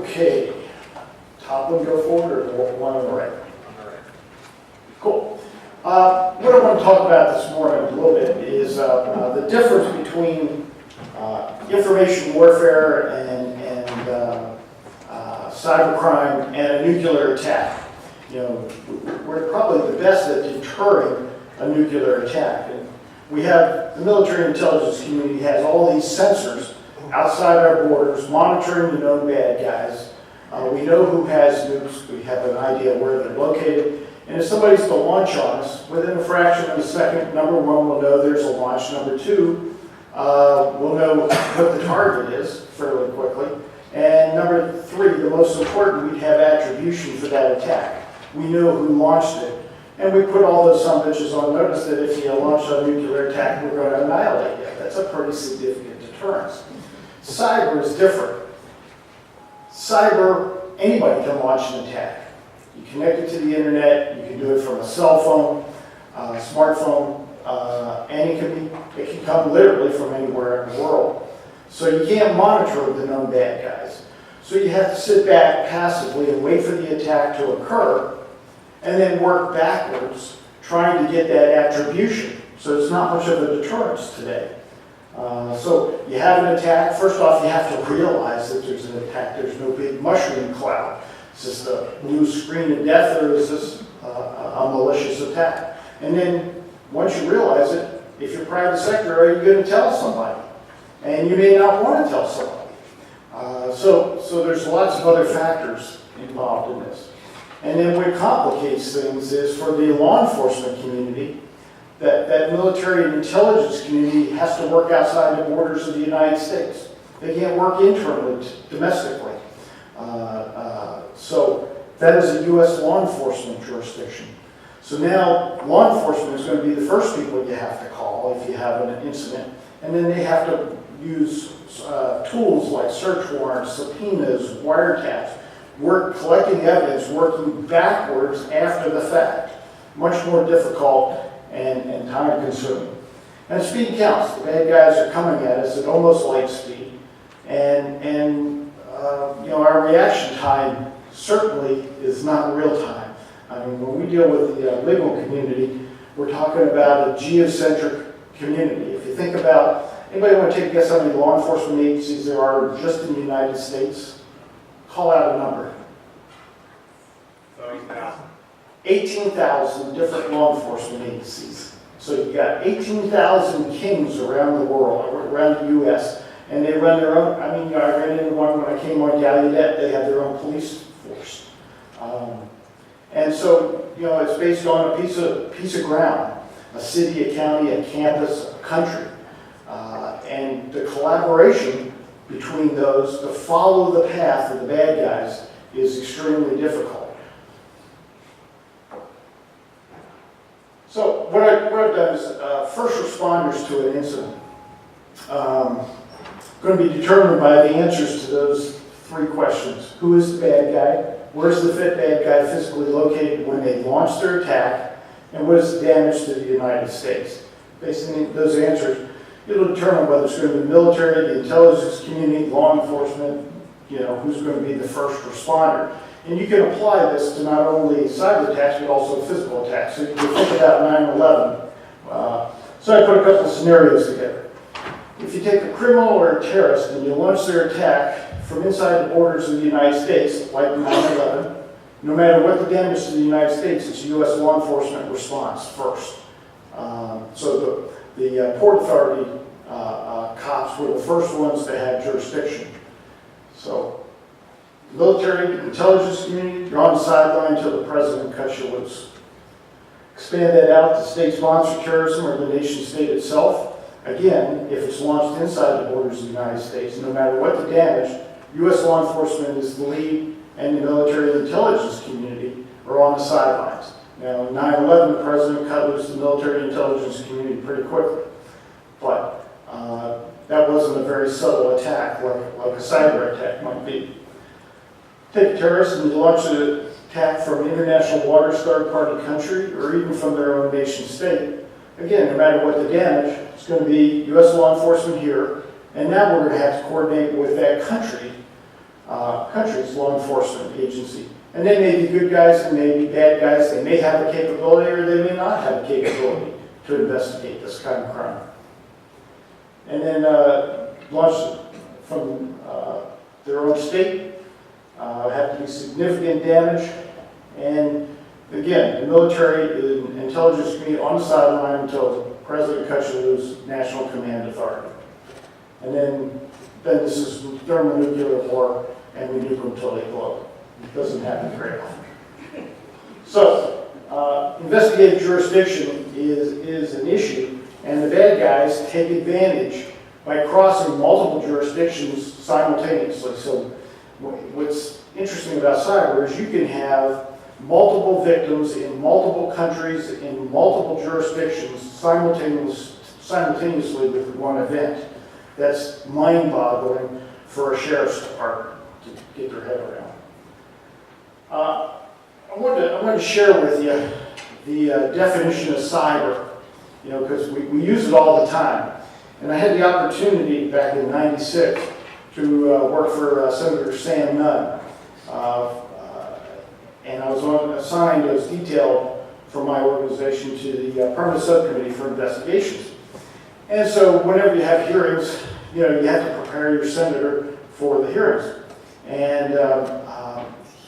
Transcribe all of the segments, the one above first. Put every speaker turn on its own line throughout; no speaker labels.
Okay. Top one go forward or the one on the right? Cool. What I want to talk about this morning a little bit is the difference between information warfare and cybercrime and a nuclear attack. You know, we're probably the best at deterring a nuclear attack. And we have the military intelligence community has all these sensors outside our borders monitoring the known bad guys. We know who has nukes. We have an idea where they're located. And if somebody's to launch on us, within a fraction of a second, number one, we'll know there's a launch. Number two, we'll know what the target is fairly quickly. And number three, the most important, we'd have attribution for that attack. We know who launched it. And we put all those some bitches on notice that if you launch a nuclear attack, we're going to annihilate you. That's a pretty significant deterrence. Cyber is different. Cyber, anybody can launch an attack. You connect it to the internet, you can do it from a cell phone, smartphone, and it can come literally from anywhere in the world. So you can't monitor the known bad guys. So you have to sit back passively and wait for the attack to occur, and then work backwards, trying to get that attribution. So it's not much of a deterrence today. So you have an attack. First off, you have to realize that there's an attack. There's no big mushroom cloud. Is this the blue screen of death, or is this a malicious attack? And then once you realize it, if you're private sector, are you going to tell somebody? And you may not want to tell somebody. So there's lots of other factors involved in this. And then what complicates things is for the law enforcement community, that military and intelligence community has to work outside the borders of the United States. They can't work internally, domestically. So that is a U.S. law enforcement jurisdiction. So now law enforcement is going to be the first people you have to call if you have an incident. And then they have to use tools like search warrants, subpoenas, wiretaps, collecting evidence, working backwards after the fact. Much more difficult and time consuming. And speed counts. The bad guys are coming at us at almost light speed. And you know, our reaction time certainly is not real time. I mean, when we deal with the legal community, we're talking about a geocentric community. If you think about, anybody want to take a guess how many law enforcement agencies there are just in the United States? Call out a number.
30,000.
18,000 different law enforcement agencies. So you've got 18,000 kings around the world, around the U.S., and they run their own. I mean, I ran into one when I came on Gallaudet. They have their own police force. And so, you know, it's based on a piece of ground, a city, a county, a campus, a country. And the collaboration between those to follow the path of the bad guys is extremely difficult. So what I've done is first responders to an incident going to be determined by the answers to those three questions. Who is the bad guy? Where's the bad guy physically located when they launch their attack? And what is the damage to the United States? Based on those answers, it'll determine whether it's going to be the military, the intelligence community, law enforcement, you know, who's going to be the first responder. And you can apply this to not only cyber attacks, but also physical attacks. So you can think about 9/11. So I put a couple of scenarios together. If you take a criminal or a terrorist and you launch their attack from inside the borders of the United States, like 9/11, no matter what the damage to the United States, it's U.S. law enforcement response first. So the Port Authority cops were the first ones to have jurisdiction. So military, intelligence community, you're on the sideline until the president cuts you loose. Expand that out to state-sponsored terrorism or the nation-state itself. Again, if it's launched inside the borders of the United States, no matter what the damage, U.S. law enforcement is the lead, and the military and intelligence community are on the sidelines. Now, in 9/11, the president cut loose the military and intelligence community pretty quickly. But that wasn't a very subtle attack like a cyber attack might be. Take a terrorist and you launch an attack from international waters, third-party country, or even from their own nation state. Again, no matter what the damage, it's going to be U.S. law enforcement here, and now we're going to have to coordinate with that country country's law enforcement agency. And they may be good guys, and may be bad guys. They may have the capability or they may not have the capability to investigate this kind of crime. And then launched from their own state, have to be significant damage. And again, the military and intelligence community on the sideline until President Kutcher's National Command Authority. And then this is thermonuclear war, and we nuke them until they blow. It doesn't happen very often. So, investigative jurisdiction is an issue, and the bad guys take advantage by crossing multiple jurisdictions simultaneously. So, what's interesting about cyber is you can have multiple victims in multiple countries, in multiple jurisdictions, simultaneously with one event. That's mind-boggling for a sheriff's department to get their head around. I wanted to share with you the definition of cyber, because we use it all the time. And I had the opportunity back in '96 to work for Senator Sam Nunn. And I was assigned as detailed from my organization to the Permanent Subcommittee for Investigations. And so whenever you have hearings, you have to prepare your senator for the hearings. And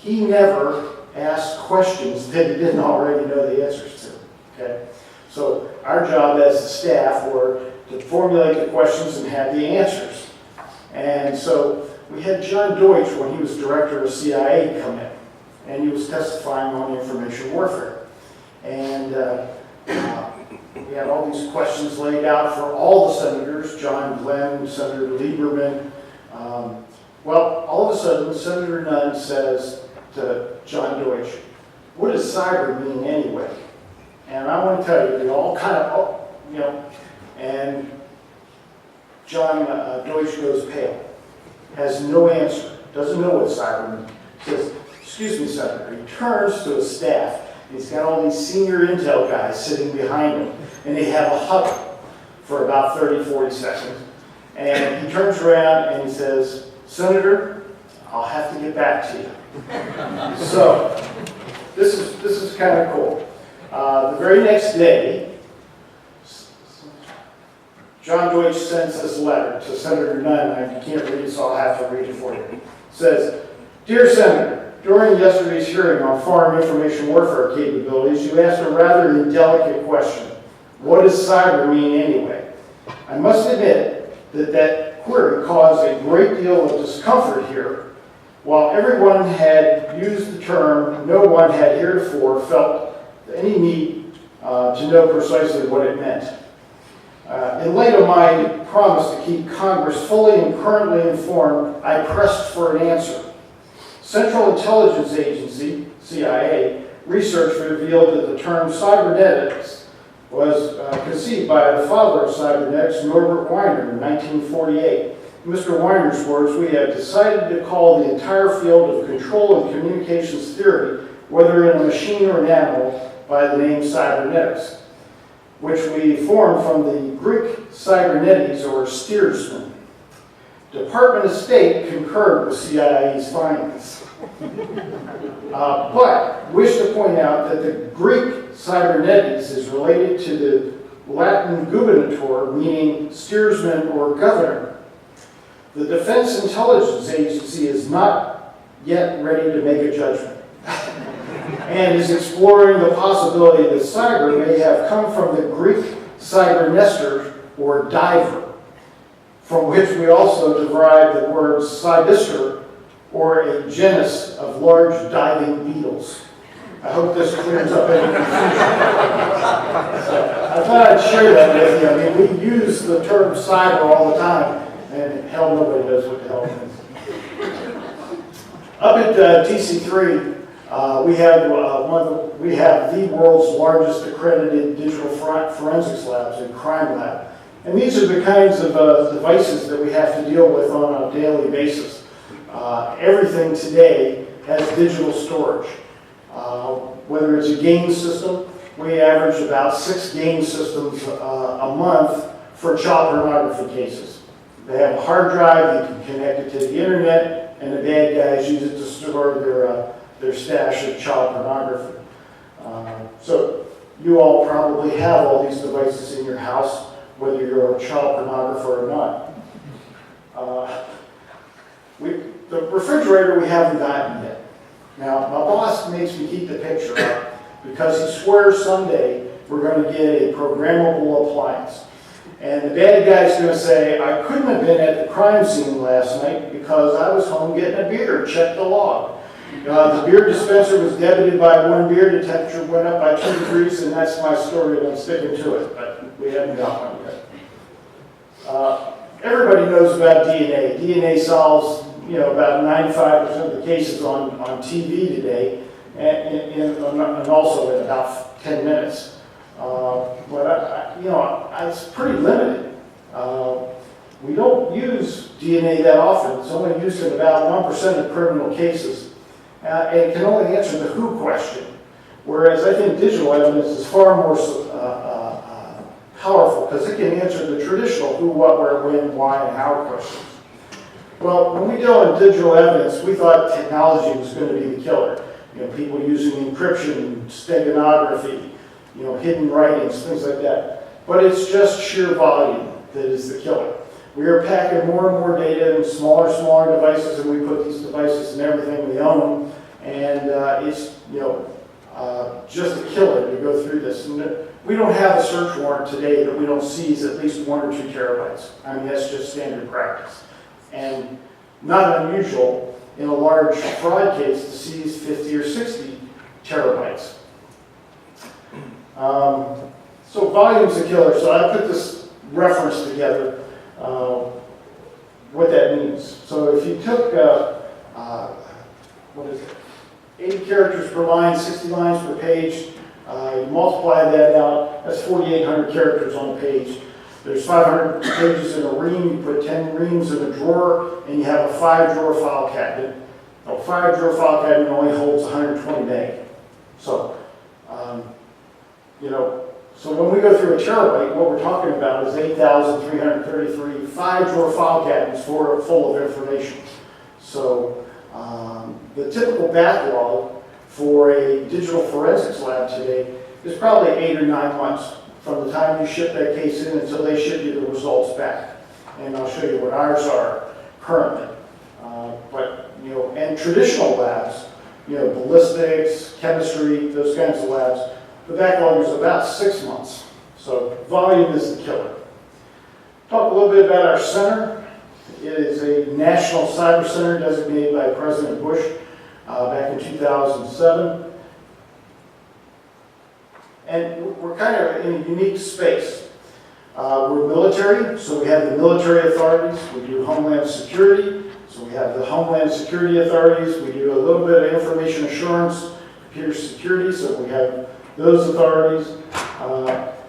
he never asked questions that he didn't already know the answers to. Okay? So our job as the staff were to formulate the questions and have the answers. And so we had John Deutsch, when he was director of CIA, come in. And he was testifying on information warfare. And we had all these questions laid out for all the senators, John Glenn, Senator Lieberman. Well, all of a sudden, Senator Nunn says to John Deutsch, "What does cyber mean anyway?" And I want to tell you, they all kind of, and John Deutsch goes pale, has no answer, doesn't know what cyber means. Says, "Excuse me, Senator." He turns to his staff, and he's got all these senior intel guys sitting behind him, and they have a huddle for about 30, 40 seconds. And he turns around and he says, "Senator, I'll have to get back to you." So, this is kind of cool. The very next day, John Deutsch sends this letter to Senator Nunn. I can't read it, so I'll have to read it for you. It says, "Dear Senator, during yesterday's hearing on foreign information warfare capabilities, you asked a rather indelicate question. What does cyber mean anyway? I must admit that query caused a great deal of discomfort here. While everyone had used the term, no one had heretofore felt any need to know precisely what it meant. In light of my promise to keep Congress fully and currently informed, I pressed for an answer. Central Intelligence Agency, CIA, research revealed that the term cybernetics was conceived by the father of cybernetics, Norbert Wiener, in 1948. In Mr. Weiner's words, "We have decided to call the entire field of control and communications theory, whether in a machine or an animal, by the name cybernetics, which we formed from the Greek cybernetes or steersman. Department of State concurred with CIA's findings. But wish to point out that the Greek cybernetes is related to the Latin gubernator, meaning steersman or governor. The Defense Intelligence Agency is not yet ready to make a judgment and is exploring the possibility that cyber may have come from the Greek cybernestor or diver, from which we also derive the word cybister, or a genus of large diving beetles." I hope this clears up any confusion. I thought I'd share that with you. I mean, we use the term cyber all the time, and hell, nobody knows what the hell it is. Up at TC3, we have the world's largest accredited digital forensics labs and crime lab. And these are the kinds of devices that we have to deal with on a daily basis. Everything today has digital storage. Whether it's a game system, we average about 6 game systems a month for child pornography cases. They have a hard drive, you can connect it to the internet, and the bad guys use it to store their stash of child pornography. So you all probably have all these devices in your house, whether you're a child pornographer or not. The refrigerator we haven't gotten yet. Now, my boss makes me keep the picture up because he swears someday we're going to get a programmable appliance. And the bad guy's going to say, I couldn't have been at the crime scene last night because I was home getting a beer, check the log. The beer dispenser was debited by 1 beer, the temperature went up by 2 degrees, and that's my story, and I'm sticking to it, but we haven't got one yet. Everybody knows about DNA. DNA solves, about 95% of the cases on TV today, and also in about 10 minutes. But it's pretty limited. We don't use DNA that often. It's only used in about 1% of criminal cases. And it can only answer the who question. Whereas I think digital evidence is far more powerful because it can answer the traditional who, what, where, when, why, and how questions. Well, when we deal in digital evidence, we thought technology was going to be the killer. People using encryption, steganography, hidden writings, things like that. But it's just sheer volume that is the killer. We are packing more and more data in smaller and smaller devices, and we put these devices in everything we own, and it's just a killer to go through this. And we don't have a search warrant today that we don't seize at least 1 or 2 terabytes. I mean, that's just standard practice. And not unusual in a large fraud case to seize 50 or 60 terabytes. So volume's a killer. So I put this reference together, what that means. So if you took, 80 characters per line, 60 lines per page, you multiply that out, that's 4,800 characters on a page. There's 500 pages in a ream, you put 10 reams in a drawer, and you have a 5-drawer file cabinet. A 5-drawer file cabinet only holds 120 meg. So, so when we go through a terabyte, what we're talking about is 8,333 5-drawer file cabinets full of information. So the typical backlog for a digital forensics lab today is probably 8 or 9 months from the time you ship that case in until they ship you the results back. And I'll show you what ours are currently. And traditional labs, ballistics, chemistry, those kinds of labs, the backlog is about 6 months. So volume is the killer. Talk a little bit about our center. It is a national cyber center designated by President Bush back in 2007. And we're kind of in a unique space. We're military, so we have the military authorities. We do Homeland Security, so we have the Homeland Security authorities. We do a little bit of information assurance, computer security, so we have those authorities.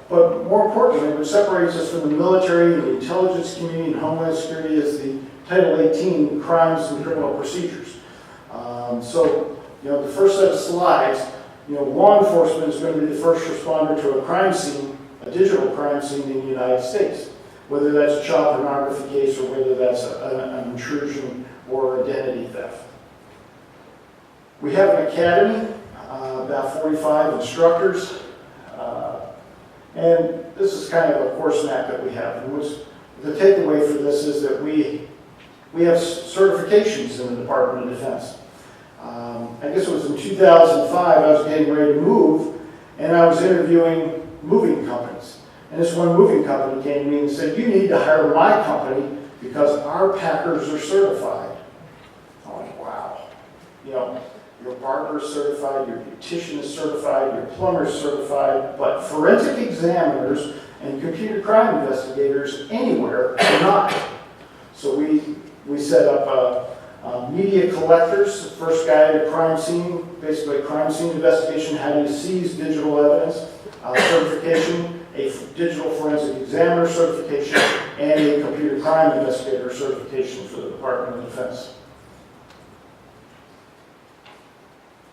But more importantly, what separates us from the military and the intelligence community and Homeland Security is the Title 18 crimes and criminal procedures. The first set of slides, law enforcement is going to be the first responder to a crime scene, a digital crime scene in the United States, whether that's a child pornography case or whether that's an intrusion or identity theft. We have an academy, about 45 instructors, and this is kind of a course map that we have. And the takeaway for this is that we have certifications in the Department of Defense. I guess it was in 2005, I was getting ready to move, and I was interviewing moving companies. And this one moving company came to me and said, you need to hire my company because our packers are certified. I'm like, wow. Your barber is certified, your beautician is certified, your plumber is certified, but forensic examiners and computer crime investigators anywhere are not. So we set up media collectors, the first guy at a crime scene, basically a crime scene investigation, how do you seize digital evidence, certification, a digital forensic examiner certification, and a computer crime investigator certification for the Department of Defense.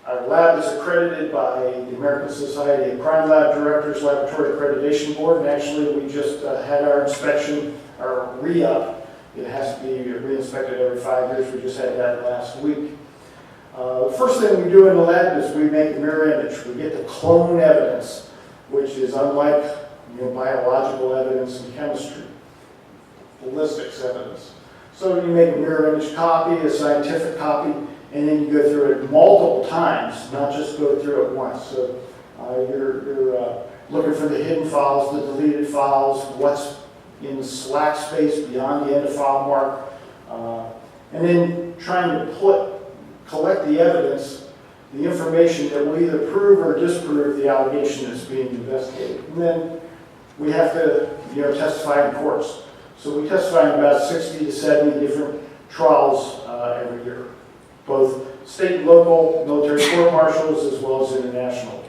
Our lab is accredited by the American Society of Crime Lab Directors Laboratory Accreditation Board, and actually we just had our inspection, our re-up, It has to be re-inspected every 5 years. We just had that last week. The first thing we do in the lab is we make a mirror image. We get the clone evidence, which is unlike biological evidence and chemistry, ballistics evidence. So you make a mirror image copy, a scientific copy, and then you go through it multiple times, not just go through it once. So you're looking for the hidden files, the deleted files, what's in the slack space beyond the end of file mark, and then trying to collect the evidence, the information that will either prove or disprove the allegation that's being investigated. And then we have to testify in courts. So we testify in about 60 to 70 different trials every year, both state and local military court-martials as well as international.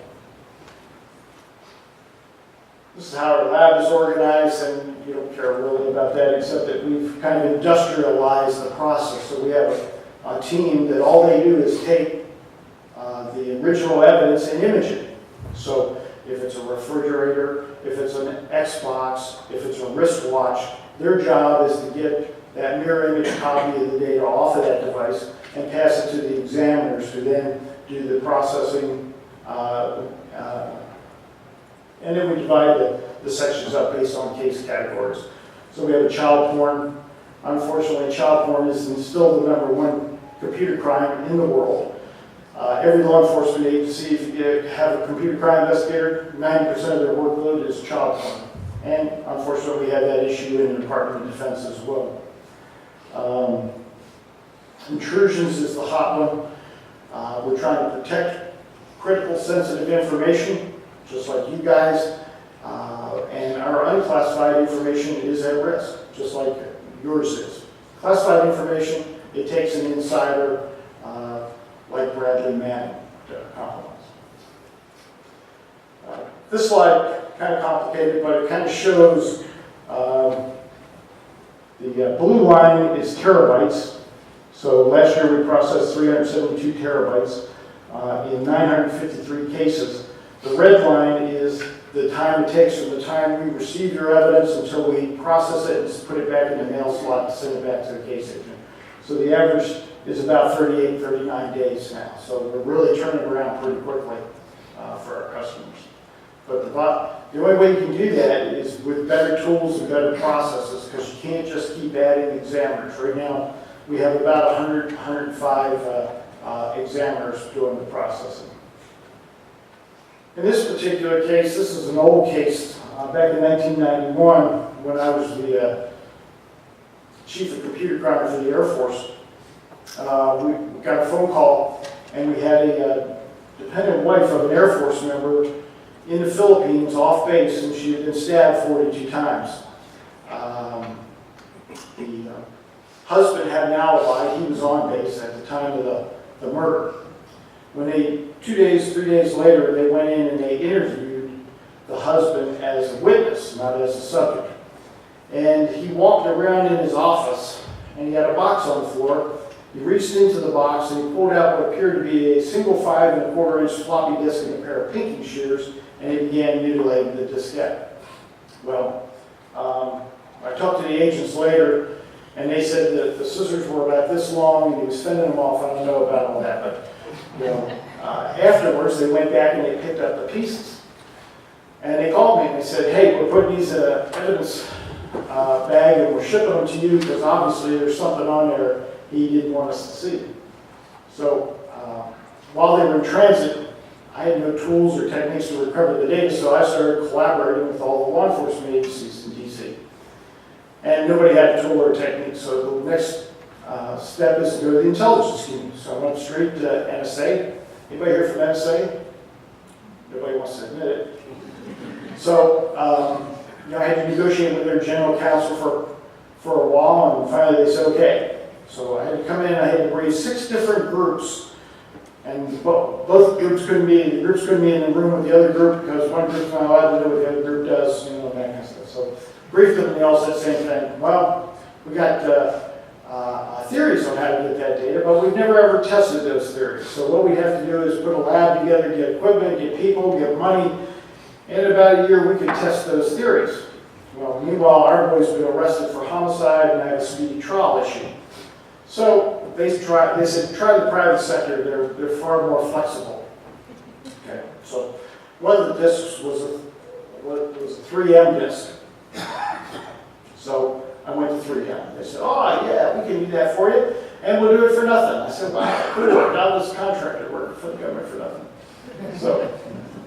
This is how our lab is organized, and you don't care really about that except that we've kind of industrialized the process. So we have a team that all they do is take the original evidence and image it. So if it's a refrigerator, if it's an Xbox, if it's a wristwatch, their job is to get that mirror image copy of the data off of that device and pass it to the examiners who then do the processing. And then we divide the sections up based on case categories. So we have a child porn. Unfortunately, child porn is still the #1 computer crime in the world. Every law enforcement agency, if you have a computer crime investigator, 90% of their workload is child porn. And unfortunately, we have that issue in the Department of Defense as well. Intrusions is the hot one. We're trying to protect critical, sensitive information, just like you guys. And our unclassified information is at risk, just like yours is. Classified information, it takes an insider like Bradley Manning to compromise. This slide, kind of complicated, but it kind of shows the blue line is terabytes. So last year we processed 372 terabytes in 953 cases. The red line is the time it takes from the time we receive your evidence until we process it and put it back in the mail slot to send it back to the case agent. So the average is about 38, 39 days now. So we're really turning around pretty quickly for our customers. But the only way you can do that is with better tools and better processes, because you can't just keep adding examiners. Right now, we have about 100, 105 examiners doing the processing. In this particular case, this is an old case. Back in 1991, when I was the chief of computer crime for the Air Force, we got a phone call, and we had a dependent wife of an Air Force member in the Philippines off base, and she had been stabbed 42 times. The husband had an alibi. He was on base at the time of the murder. When 2 days, 3 days later, they went in and they interviewed the husband as a witness, not as a subject. And he walked around in his office, and he had a box on the floor. He reached into the box and he pulled out what appeared to be a single 5 1/4-inch floppy disk and a pair of pinking shears, and he began mutilating the diskette. Well, I talked to the agents later, and they said that the scissors were about this long and he was fending them off. I don't know about all that, but afterwards they went back and they picked up the pieces. And they called me and they said, hey, we're putting these evidence bag and we're shipping them to you because obviously there's something on there he didn't want us to see. So while they were in transit, I had no tools or techniques to recover the data, so I started collaborating with all the law enforcement agencies in DC. And nobody had a tool or technique, so the next step is to go to the intelligence community. So I went straight to NSA. Anybody here from NSA? Nobody wants to admit it. So I had to negotiate with their general counsel for a while, and finally they said, okay. So I had to come in, I had to raise 6 different groups. And both groups couldn't be in the room with the other group because one group's not allowed to know what the other group does, that kind of stuff. So briefed them and they all said the same thing. Well, we got theories on how to get that data, but we've never ever tested those theories. So what we have to do is put a lab together, get equipment, get people, get money. In about a year, we could test those theories. Well, meanwhile, our boy's been arrested for homicide and I have a speedy trial issue. So they said, try the private sector, they're far more flexible. Okay, so one of the discs was a 3M disc. So I went to 3M. They said, oh yeah, we can do that for you, and we'll do it for nothing. I said, wow, cool, now this contractor working for the government for nothing. So,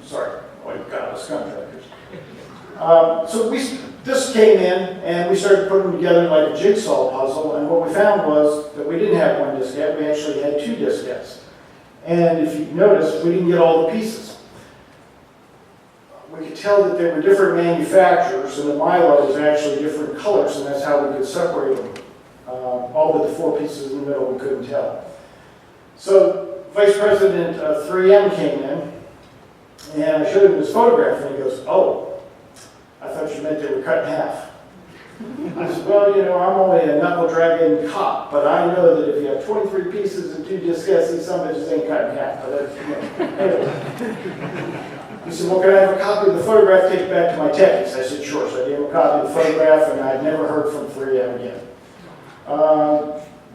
sorry, God, this contractors. So this came in, and we started putting them together like a jigsaw puzzle, and what we found was that we didn't have one diskette, we actually had 2 diskettes. And if you notice, we didn't get all the pieces. We could tell that they were different manufacturers, and the Mylar was actually different colors, and that's how we could separate them. All but the 4 pieces in the middle we couldn't tell. So Vice President of 3M came in, and I showed him this photograph, and he goes, oh, I thought you meant they were cut in half. I said, well, you know, I'm only a knuckle-dragging cop, but I know that if you have 23 pieces and 2 diskettes, these some bitches ain't cut in half. But that's, you know, anyway. He said, well, can I have a copy of the photograph, take it back to my techies? I said, sure. So I gave him a copy of the photograph, and I'd never heard from 3M again.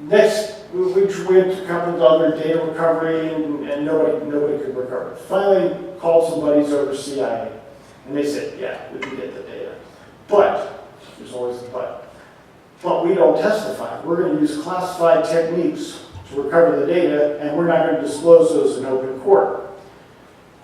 Next, we went to a couple of other data recovery, and nobody could recover it. Finally, called some buddies over CIA, and they said, yeah, we can get the data. But, there's always a but we don't testify. We're going to use classified techniques to recover the data, and we're not going to disclose those in open court.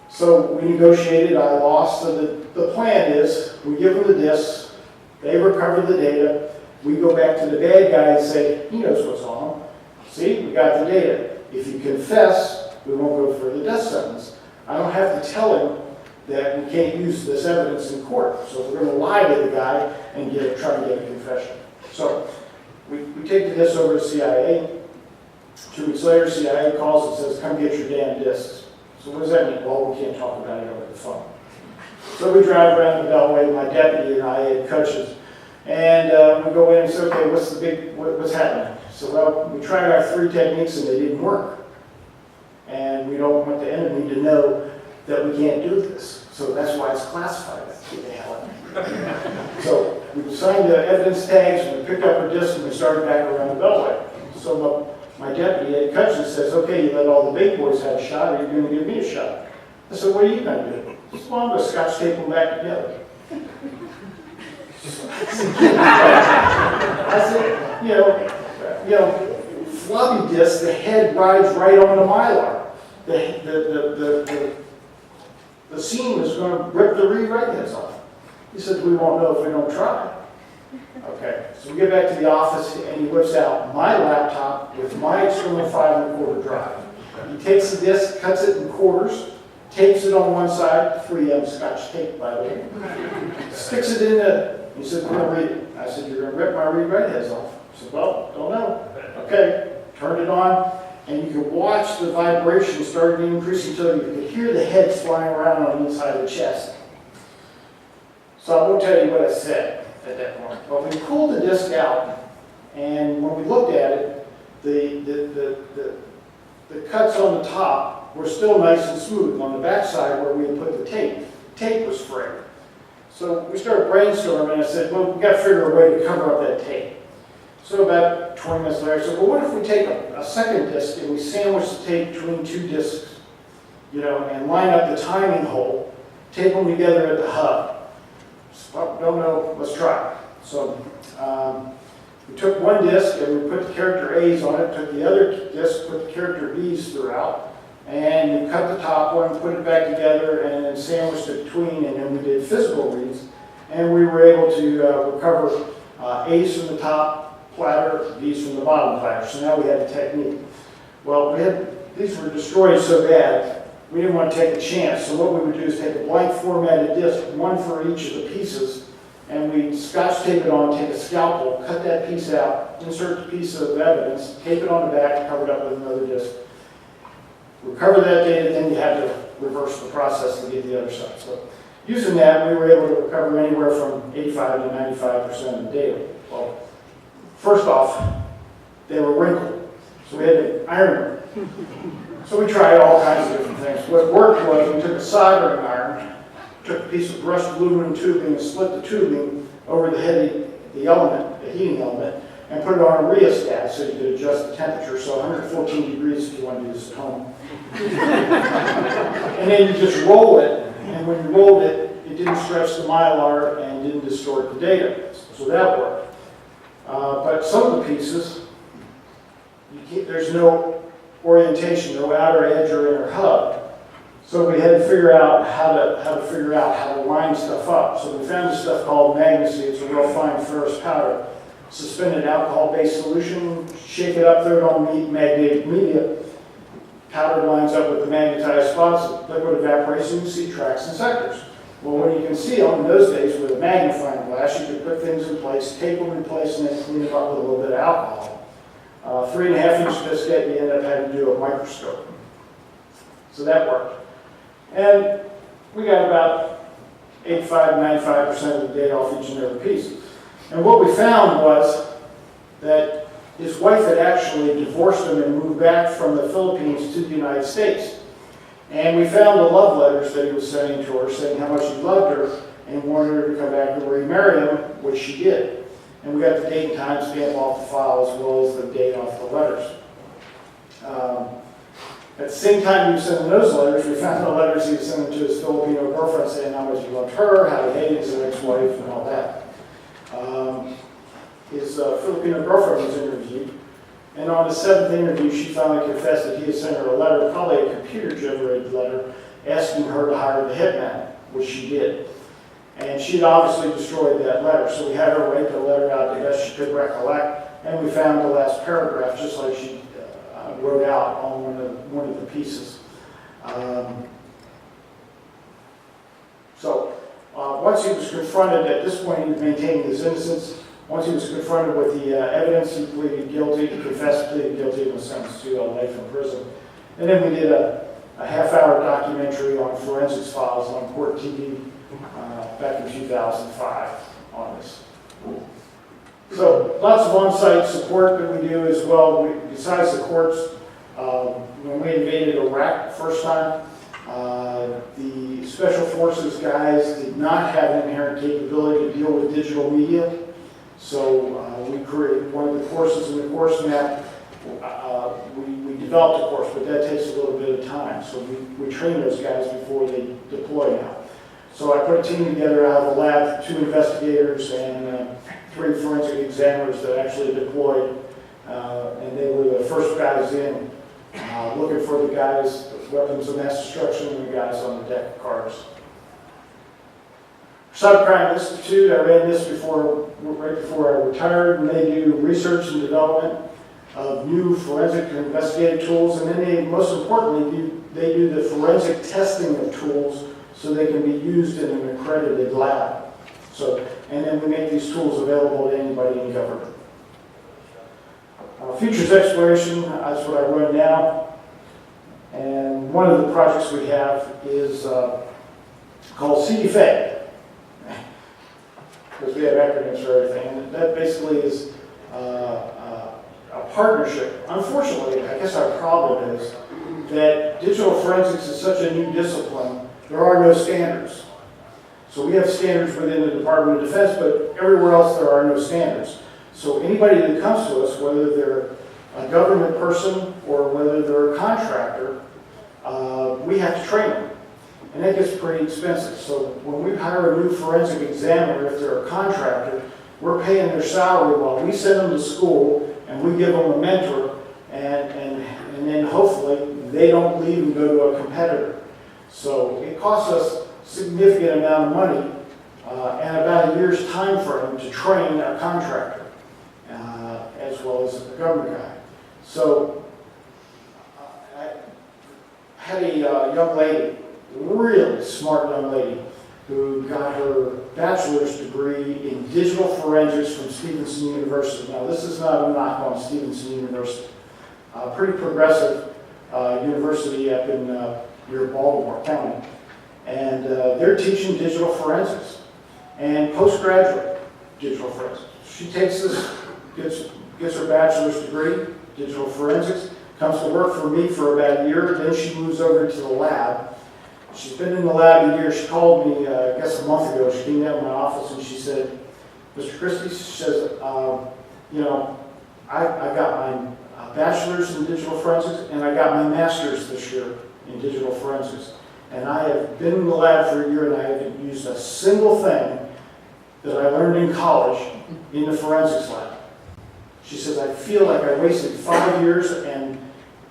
So we negotiated, I lost, so the plan is, we give them the disks, they recover the data, we go back to the bad guy and say, he knows what's on him. See, we got the data. If you confess, we won't go for the death sentence. I don't have to tell him that we can't use this evidence in court. So we're going to lie to the guy and try to get a confession. So we take the disks over to CIA. 2 weeks later, CIA calls and says, come get your damn disks. So what does that mean? Well, we can't talk about it over the phone. So we drive around the Beltway, my deputy and I had coaches. And we go in and say, okay, what's happening? So, well, we tried our 3 techniques and they didn't work. And we don't want the enemy to know that we can't do this. So that's why it's classified. Get the hell out of here. So we signed the evidence tags, and we picked up our disc, and we started back around the Beltway. So my deputy, Ed Cutchin, says, okay, you let all the big boys have a shot, are you going to give me a shot? I said, what are you going to do? He said, well, I'm going to scotch tape them back together. I said, you know, floppy disk, the head rides right on the Mylar. The seam is going to rip the rewrite heads off. He said, we won't know if we don't try. Okay, so we get back to the office and he whips out my laptop with my external 5 1/4 drive. He takes the disc, cuts it in quarters, tapes it on one side, 3M Scotch tape by the way, sticks it in the, he said, we're going to read it. I said, you're going to rip my rewrite heads off. He said, well, don't know. Okay, turned it on, and you could watch the vibration start to increase until you could hear the heads flying around on the inside of the chest. So I won't tell you what I said at that point. But we pulled the disc out, and when we looked at it, the cuts on the top were still nice and smooth. On the back side where we had put the tape was frayed. So we started brainstorming, and I said, well, we've got to figure a way to cover up that tape. So about 20 minutes later, I said, well, what if we take a second disc and we sandwich the tape between 2 discs, you know, and line up the timing hole, tape them together at the hub. Well, don't know, let's try. So we took one disc and we put the character A's on it, took the other disc, put the character B's throughout, and we cut the top one, put it back together, and then sandwiched it between, and then we did physical reads, and we were able to recover A's from the top platter, B's from the bottom platter. So now we had a technique. Well, these were destroyed so bad, we didn't want to take a chance. So what we would do is take a blank formatted disc, one for each of the pieces, and we'd scotch tape it on, take a scalpel, cut that piece out, insert the piece of evidence, tape it on the back, cover it up with another disc. Recover that data, then you had to reverse the process to get the other side. So using that, we were able to recover anywhere from 85 to 95% of the data. Well, first off, they were wrinkled, so we had to iron them. So we tried all kinds of different things. What worked was we took a soldering iron, took a piece of brushed aluminum tubing and split the tubing over the element, the heating element, and put it on a rheostat so you could adjust the temperature, so 114 degrees if you want to do this at home. And then you just roll it, and when you rolled it, it didn't stretch the mylar and didn't distort the data. So that worked. But some of the pieces, there's no orientation, no outer edge or inner hub. So we had to figure out how to line stuff up. So we found this stuff called magnesite. It's a real fine ferrous powder. Suspended alcohol-based solution, shake it up, throw it on magnetic media. Powder lines up with the magnetized spots. Liquid evaporates, and you see tracks and sectors. Well, what you can see in those days with a magnifying glass, you could put things in place, tape them in place, and then clean it up with a little bit of alcohol. 3.5-inch biscuit, you end up having to do a microscope. So that worked. And we got about 85-95% of the data off each and every piece. And what we found was that his wife had actually divorced him and moved back from the Philippines to the United States. And we found the love letters that he was sending to her, saying how much he loved her and wanted her to come back and remarry him, which she did. And we got the date and time stamp off the file as well as the date off the letters. At the same time he was sending those letters, we found the letters he was sending to his Filipino girlfriend saying how much he loved her, how he hated his ex-wife, and all that. His Filipino girlfriend was interviewed, and on the 7th interview, she finally confessed that he had sent her a letter, probably a computer-generated letter, asking her to hire the hitman, which she did. And she'd obviously destroyed that letter, so we had her write the letter out the best she could recollect, and we found the last paragraph, just like she wrote out on one of the pieces. Once he was confronted, at this point he was maintaining his innocence. Once he was confronted with the evidence, he pleaded guilty, he confessed, pleaded guilty, and was sentenced to life in prison. And then we did a half-hour documentary on forensics files on Court TV back in 2005 on this. So lots of on-site support that we do as well. Besides the courts, when we invaded Iraq the first time, the Special Forces guys did not have an inherent capability to deal with digital media. So we created one of the courses in the course map. We developed a course, but that takes a little bit of time. So we train those guys before they deploy now. So I put a team together out of the lab, 2 investigators and 3 forensic examiners that actually deployed. And they were the first guys in, looking for the guys, weapons of mass destruction, and the guys on the deck of cars. Cybercrime Institute, I ran this right before I retired, and they do research and development of new forensic and investigative tools, and then they, most importantly, they do the forensic testing of tools so they can be used in an accredited lab. And then we make these tools available to anybody in government. Futures exploration, that's what I run now. And one of the projects we have is called CDFA. Because we have acronyms for everything. And that basically is a partnership. Unfortunately, I guess our problem is that digital forensics is such a new discipline, there are no standards. So we have standards within the Department of Defense, but everywhere else there are no standards. So anybody that comes to us, whether they're a government person or whether they're a contractor, we have to train them. And that gets pretty expensive. So when we hire a new forensic examiner, if they're a contractor, we're paying their salary while we send them to school and we give them a mentor, and then hopefully they don't leave and go to a competitor. So it costs us a significant amount of money and about a year's time frame to train a contractor as well as a government guy. So I had a young lady, really smart young lady, who got her bachelor's degree in digital forensics from Stevenson University. Now, this is not a knock on Stevenson University. Pretty progressive university up in near Baltimore County. And they're teaching digital forensics and postgraduate digital forensics. She takes this, gets her bachelor's degree, digital forensics, comes to work for me for about a year, then she moves over to the lab. She's been in the lab a year. She called me, I guess a month ago. She came down to my office and she said, Mr. Christy says, you know, I got my bachelor's in digital forensics and I got my master's this year in digital forensics. And I have been in the lab for a year and I haven't used a single thing that I learned in college in the forensics lab. She says, I feel like I wasted 5 years and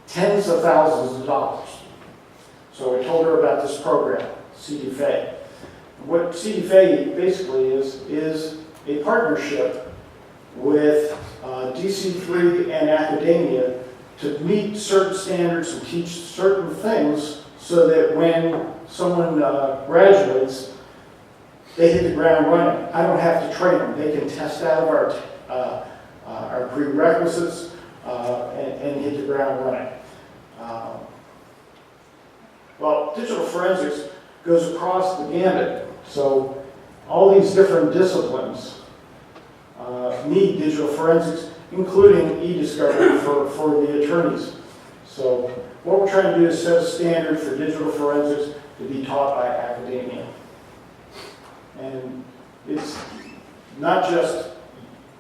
tens of thousands of dollars. So I told her about this program, CDFA. What CDFA basically is a partnership with DC3 and academia to meet certain standards and teach certain things so that when someone graduates, they hit the ground running. I don't have to train them. They can test out of our prerequisites and hit the ground running. Well, digital forensics goes across the gamut. So all these different disciplines need digital forensics, including e-discovery for the attorneys. So what we're trying to do is set a standard for digital forensics to be taught by academia. And it's not just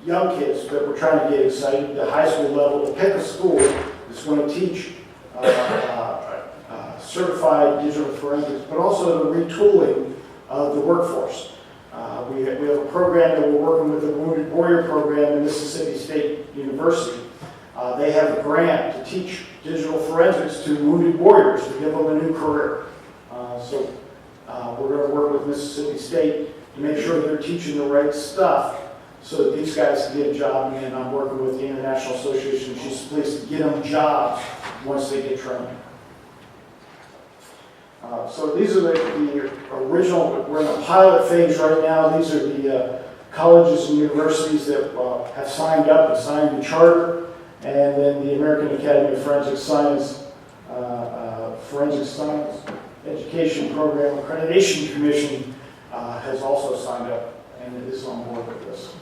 young kids that we're trying to get excited. The high school level, to pick a school that's going to teach certified digital forensics, but also the retooling of the workforce. We have a program that we're working with, the Wounded Warrior program in Mississippi State University. They have a grant to teach digital forensics to wounded warriors to give them a new career. So we're going to work with Mississippi State to make sure they're teaching the right stuff so that these guys can get a job. And I'm working with the International Association of Chiefs of Police to get them jobs once they get trained. So these are the original, we're in a pilot phase right now. These are the colleges and universities that have signed up and signed the charter. And then the American Academy of Forensic Science, Forensic Science Education Program Accreditation Commission has also signed up and is on board with this.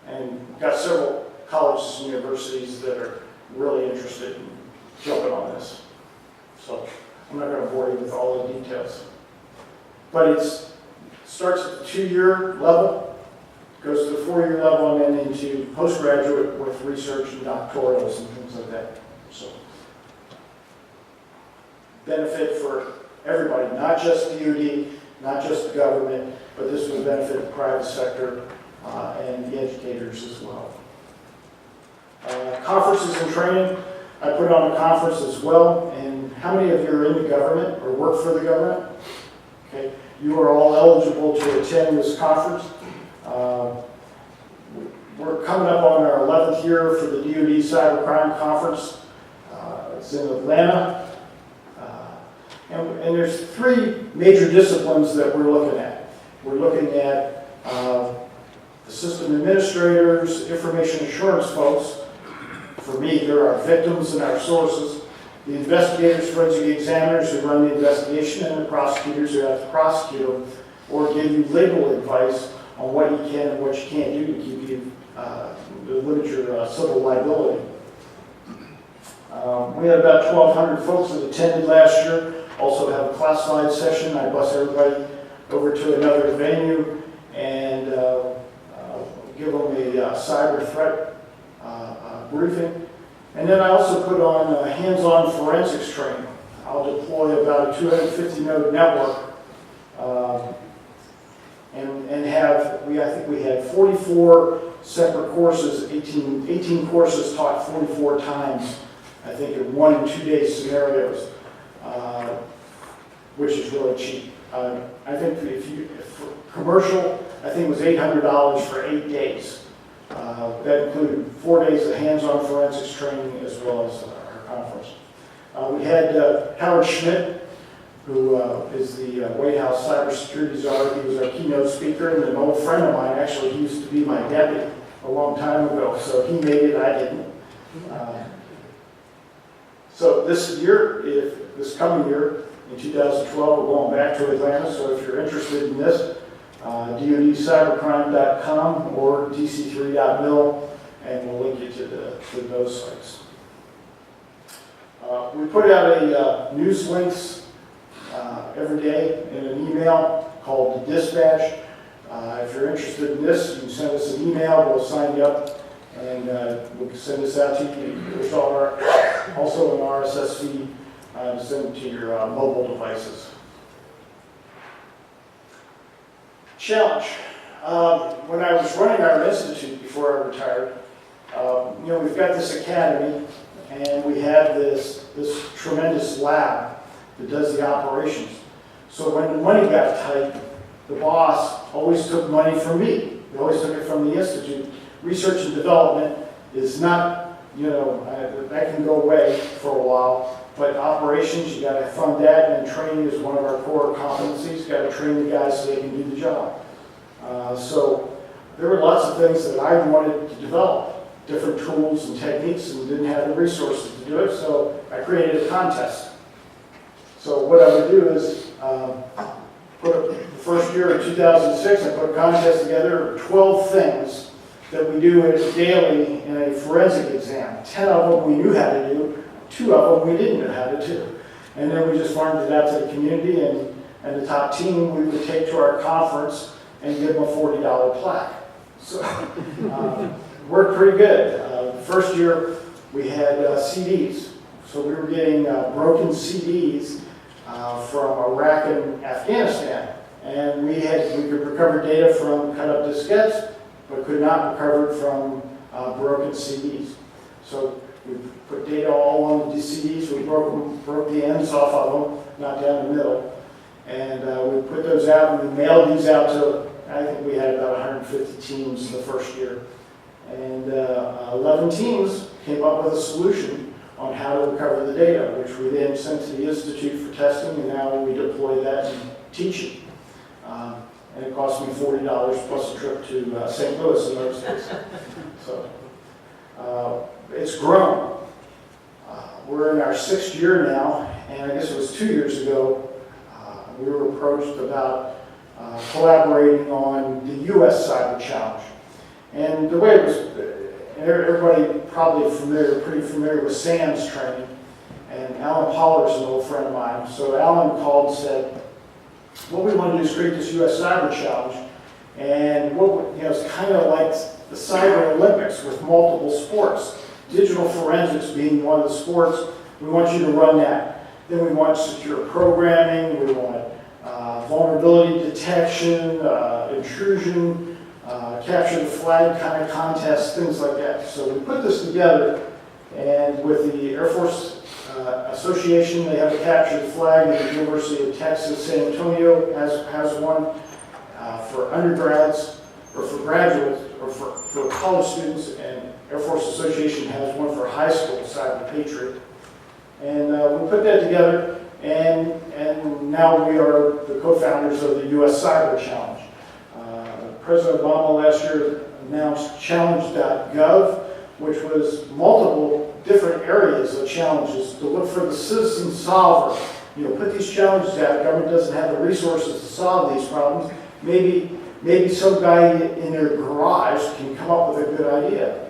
And we've got several colleges and universities that are really interested in jumping on this. So I'm not going to bore you with all the details. But it starts at the 2-year level, goes to the 4-year level, and then into postgraduate with research and doctorals and things like that. So benefit for everybody, not just DoD, not just the government, but this will benefit the private sector and the educators as well. Conferences and training. I put on a conference as well, and how many of you are in the government or work for the government? Okay, you are all eligible to attend this conference. We're coming up on our 11th year for the DoD Cybercrime Conference. It's in Atlanta. And there's 3 major disciplines that we're looking at. We're looking at the system administrators, information assurance folks. For me, there are victims and our sources, the investigators, forensic examiners who run the investigation, and the prosecutors who have to prosecute them or give you legal advice on what you can and what you can't do to keep you, to limit your civil liability. We had about 1,200 folks that attended last year. Also have a classified session. I bus everybody over to another venue and give them a cyber threat briefing. And then I also put on hands-on forensics training. I'll deploy about a 250 node network and have, I think we had 44 separate courses, 18 courses taught 44 times, I think in 1 and 2 day scenarios, which is really cheap. I think for commercial, I think it was $800 for 8 days. That included 4 days of hands-on forensics training as well as our conference. We had Howard Schmidt, who is the White House cybersecurity czar. He was our keynote speaker, and an old friend of mine, actually, he used to be my deputy a long time ago, so he made it, I didn't. So this year, this coming year, in 2012, we're going back to Atlanta, so if you're interested in this, DoDcybercrime.com or dc3.mil, and we'll link you to those sites. We put out a news links every day in an email called The Dispatch. If you're interested in this, you can send us an email, we'll sign you up, and we'll send this out to you. There's also an RSS feed to send to your mobile devices. Challenge. When I was running our institute before I retired, we've got this academy, and we have this tremendous lab that does the operations. So when the money got tight, the boss always took money from me. He always took it from the institute. Research and development is not, that can go away for a while. But operations, you got to fund that, and training is one of our core competencies. You got to train the guys so they can do the job. So there were lots of things that I wanted to develop, different tools and techniques, and didn't have the resources to do it. So I created a contest. So what I would do is, the first year of 2006, I put a contest together of 12 things that we do daily in a forensic exam. 10 of them we knew how to do, 2 of them we didn't know how to do. And then we just farmed it out to the community, and the top team we would take to our conference and give them a $40 plaque. So worked pretty good. The first year we had CDs. So we were getting broken CDs from Iraq and Afghanistan. And we could recover data from cut up diskettes, but could not recover it from broken CDs. So we put data all on the CDs, we broke the ends off of them, not down the middle. And we put those out, and we mailed these out to, I think we had about 150 teams the first year. And 11 teams came up with a solution on how to recover the data, which we then sent to the Institute for testing, and now we deploy that and teach it. And it cost me $40 plus a trip to St. Louis in those days. So it's grown. We're in our 6th year now, and I guess it was 2 years ago, we were approached about collaborating on the U.S. Cyber Challenge. And the way it was, everybody probably pretty familiar with SAM's training, and Alan Pollard's an old friend of mine. So Alan called and said, what we want to do is create this U.S. Cyber Challenge, and it's kind of like the Cyber Olympics with multiple sports. Digital forensics being one of the sports, we want you to run that. Then we want secure programming, we want vulnerability detection, intrusion, capture the flag kind of contests, things like that. So we put this together, and with the Air Force Association, they have a capture the flag, and the University of Texas, San Antonio has one for undergrads, or for graduates, or for college students, and Air Force Association has one for high school, Cyber Patriot. And we put that together, and now we are the co-founders of the U.S. Cyber Challenge. President Obama last year announced challenge.gov, which was multiple different areas of challenges to look for the citizen solver. Put these challenges out. The government doesn't have the resources to solve these problems. Maybe some guy in their garage can come up with a good idea,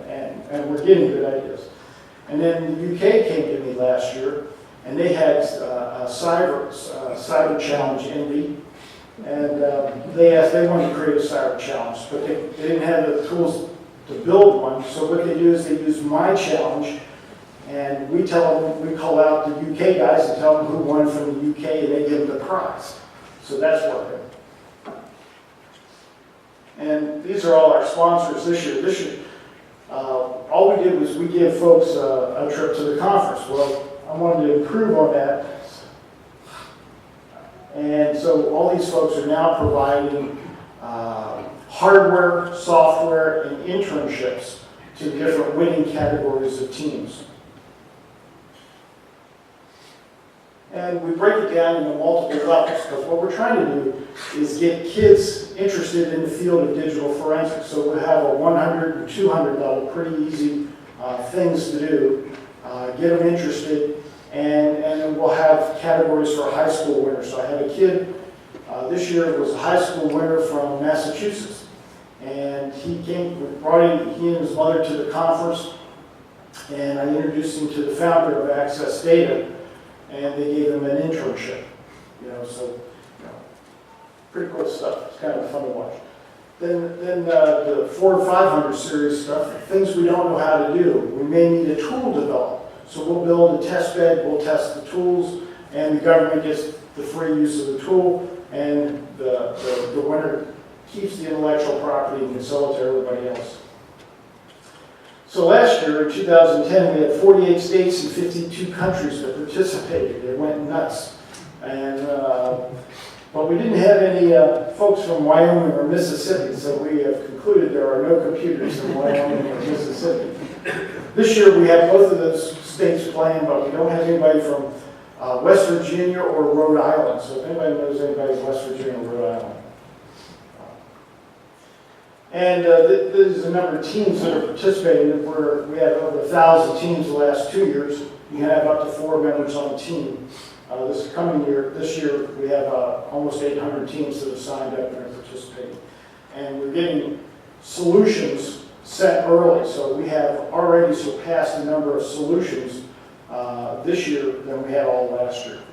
and we're getting good ideas. And then the UK came to me last year, and they had a cyber challenge envy, and they wanted to create a cyber challenge, but they didn't have the tools to build one. So what they do is they use my challenge, and we call out the UK guys and tell them who won from the UK, and they give them the prize. So that's working. And these are all our sponsors this year. All we did was we gave folks a trip to the conference. Well, I wanted to improve on that. And so all these folks are now providing hardware, software, and internships to different winning categories of teams. And we break it down into multiple levels, because what we're trying to do is get kids interested in the field of digital forensics. So we have a 100 and 200 level, pretty easy things to do, get them interested, and then we'll have categories for high school winners. So I had a kid this year was a high school winner from Massachusetts, and he brought he and his mother to the conference, and I introduced him to the founder of Access Data, and they gave him an internship. Pretty cool stuff. It's kind of fun to watch. Then the 400 500 series stuff, things we don't know how to do. We may need a tool developed. So we'll build a test bed, we'll test the tools, and the government gets the free use of the tool, and the winner keeps the intellectual property and can sell it to everybody else. So last year, in 2010, we had 48 states and 52 countries that participated. They went nuts. And, but we didn't have any folks from Wyoming or Mississippi, so we have concluded there are no computers in Wyoming or Mississippi. This year, we have both of those states playing, but we don't have anybody from West Virginia or Rhode Island. So if anybody knows anybody in West Virginia or Rhode Island. And there's a number of teams that are participating. We had over 1,000 teams the last 2 years. You can have up to 4 members on a team. This year, we have almost 800 teams that have signed up and are participating. And we're getting solutions set early. So we have already surpassed the number of solutions this year than we had all last year.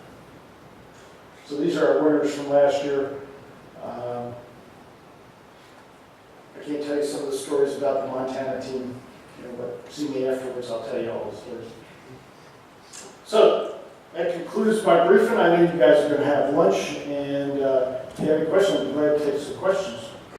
So these are our winners from last year. I can't tell you some of the stories about the Montana team, but see me afterwards, I'll tell you all the stories. So that concludes my briefing. I know you guys are going to have lunch, and if you have any questions, I'm glad to take some questions.